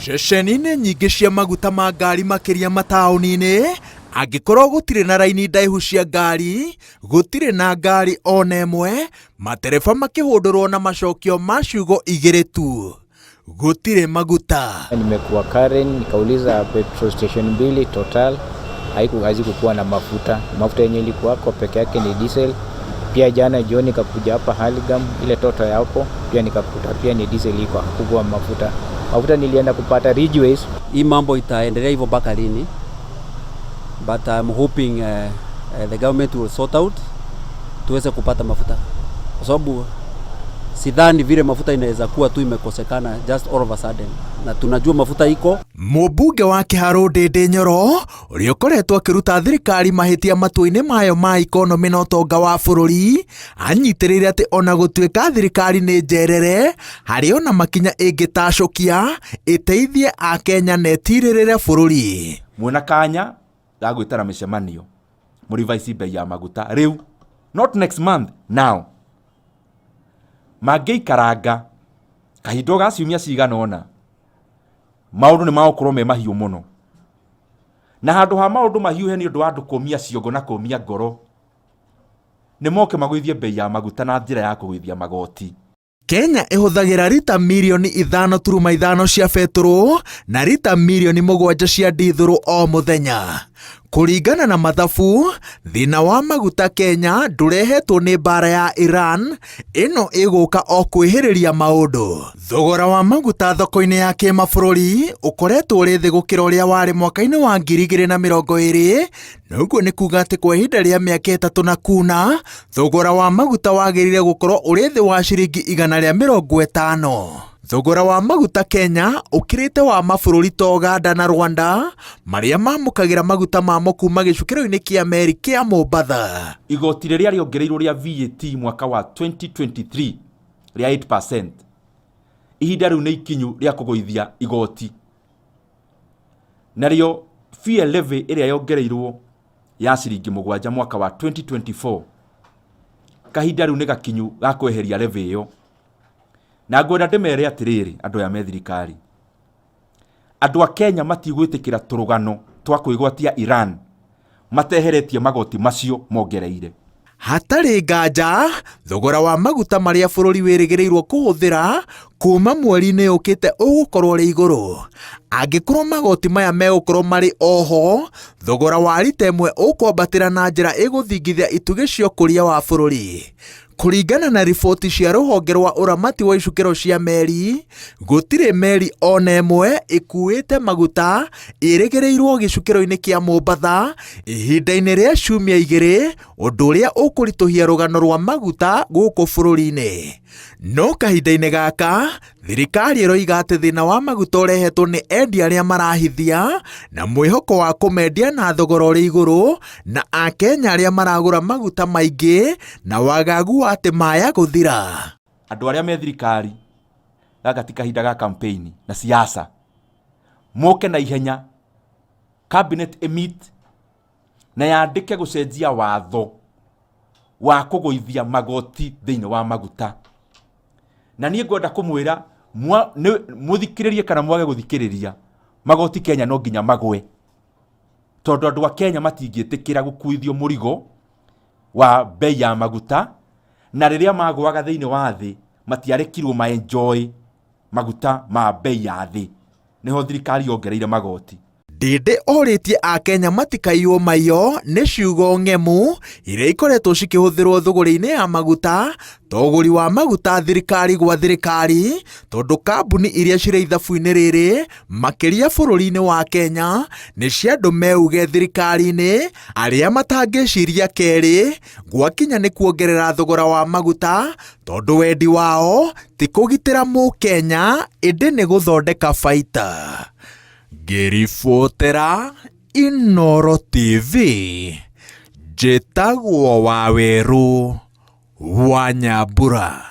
Ceceni-inĩ nyingĩ cia maguta ma ngari makĩria mataũni-inĩ, angĩkorwo gũtirĩ na raini ndaihu cia ngari, gũtirĩ na ngari ona ĩmwe, matereba makĩhũndũrwo na macokio ma ciugo igĩrĩ tu: gũtirĩ maguta. Nimekuwa Karen, nikauliza petrol station mbili Total, hazikukuwa na mafuta. Mafuta yenye ilikuwa hapo peke yake ni diesel. Pia jana jioni nikakuja hapa Haligam, ile Total ya hapo pia nikakuta pia ni diesel, iko hakukuwa mafuta. Mafuta nilienda kupata Ridgeways. Hii mambo itaendelea hivyo mpaka lini? But I'm hoping the government will sort out tuweze kupata mafuta, kwa sababu sidhani vile mafuta inaweza kuwa tu imekosekana just all of a sudden, na tunajua mafuta iko. Mũmbunge wa Kĩharũ Ndĩndĩ Nyoro ũrĩa ũkoretwo akĩruta thirikari mahĩtia matũ-inĩ mayo ma ikonomi na ũtonga wa bũrũri, anyitĩrĩire atĩ ona gũtuĩka thirikari nĩ njerere, harĩ ona makinya ĩngĩtacũkia ĩteithie Akenya na ĩtirĩrĩre bũrũri. Mwena kanya ga gwĩtara mĩcemanio mũrivaici bei ya maguta rĩu, not next month, now. Mangĩikaranga kahinda ga ciumia cigana ona, maũndũ nĩ magũkorwo me mahiũ mũno, na handũ ha maũndũ mahiũhe nĩ ũndũ wa andũ kũmia ciongo na kũmia ngoro, nĩ moke magũithie bei ya maguta na njĩra ya kũgũithia magoti. Kenya ĩhũthagĩra rita mirioni 5.5 cia betũrũ na rita mirioni 7 cia dithũrũ o mũthenya. Kũringana na mathabu, thĩna wa maguta Kenya ndũrehetwo nĩ mbara ya Iran, ĩno ĩgũka o kwĩhĩrĩria maũndũ. Thogora wa maguta thoko-inĩ ya kĩmabũrũri ũkoretwo ũrĩ thĩ gũkĩra ũrĩa warĩ mwaka-inĩ wa 2020, na ũguo nĩ kuga atĩ kwa ihinda rĩa mĩaka 3 na kuna, thogora wa maguta wagĩrĩire gũkorwo ũrĩ thĩ wa ciringi 150. Thogora wa maguta Kenya ũkĩrĩte wa mabũrũri ta Uganda na Rwanda, marĩa mamũkagĩra maguta mamo kuma gĩcukĩro-inĩ kĩa meri kĩa Mombatha. Igoti rĩrĩa rĩongereirwo rĩa VAT mwaka wa 2023 rĩa 8%, ihinda rĩu nĩ ikinyu rĩa kũgũithia igoti. Narĩo fuel levy ĩrĩa yongereirwo ya ciringi 7 mwaka wa 2024, kahinda rĩu nĩ gakinyu ga kweheria levy ĩyo. Na ngwenda ndĩmere atĩrĩrĩ andũ ya methirikari, andũ a Kenya matigwĩtĩkĩra tũrũgano twa kwĩgwatia Iran mateheretie magoti macio mongereire. Hatarĩ nganja, thogora wa maguta marĩa bũrũri wĩrĩgĩrĩirwo kũhũthĩra kuma mweri-inĩ ũkĩte ũgũkorwo ũrĩ igũrũ. Angĩkorwo magoti maya megũkorwo marĩ oho, thogora wa rita ĩmwe ũkwambatĩra na njĩra ĩgũthingithia itugĩ cia ũkũria wa bũrũri. Kũringana na riboti cia rũhonge rwa ũramati wa icukĩro cia meri, gũtirĩ meri ona ĩmwe ĩkuĩte maguta ĩrĩgĩrĩirwo gĩcukĩro-inĩ kĩa Mombatha ihinda-inĩ rĩa ciumia 2, ũndũ ũrĩa ũkũritũhia rũgano rwa maguta gũkũ bũrũri-inĩ. No kahinda-inĩ gaka, thirikari ĩroiga atĩ thĩna wa maguta ũrehetwo nĩ endia arĩa marahithia na mwĩhoko wa kũmendia na thogora ũrĩ igũrũ, na Akenya arĩa maragũra maguta maingĩ na wagagu wa atĩ maya gũthira. Andũ arĩa me thirikari gaka ti kahinda ga campaign na siasa, moke na ihenya, cabinet emit na yandĩke gũcenjia watho wa kũgũithia magoti thĩinĩ wa maguta. Na niĩ ngwenda kũmwĩra mũthikĩrĩrie kana mwage gũthikĩrĩria, magoti Kenya no nginya magwe, tondũ andũ a Kenya matingĩtĩkĩra gũkuithio mũrigo wa bei ya maguta, na rĩrĩa magwaga thĩinĩ wa thĩ matiarekirwo ma enjoy maguta ma bei ya thĩ, nĩho thirikari yongereire magoti. Ndĩndĩ orĩtie Akenya matikaiywo mayo nĩ ciugo ng'emu iria ikoretwo cikĩhũthĩrwo thũgũrĩ-inĩ ya maguta, togũri wa maguta thirikari gwa thirikari, tondũ kambuni iria cirĩ ithabu-inĩ rĩrĩ makĩria bũrũri-inĩ wa Kenya nĩ cia andũ meuge thirikari-inĩ arĩa matangĩciria kerĩ gwakinya nĩ kuongerera thogora wa maguta, tondũ wendi wao ti kũgitĩra Mũkenya ĩndĩ nĩ gũthondeka baita. Ngĩribotera Inooro TV, njĩtagwo Waweru wa Nyambura.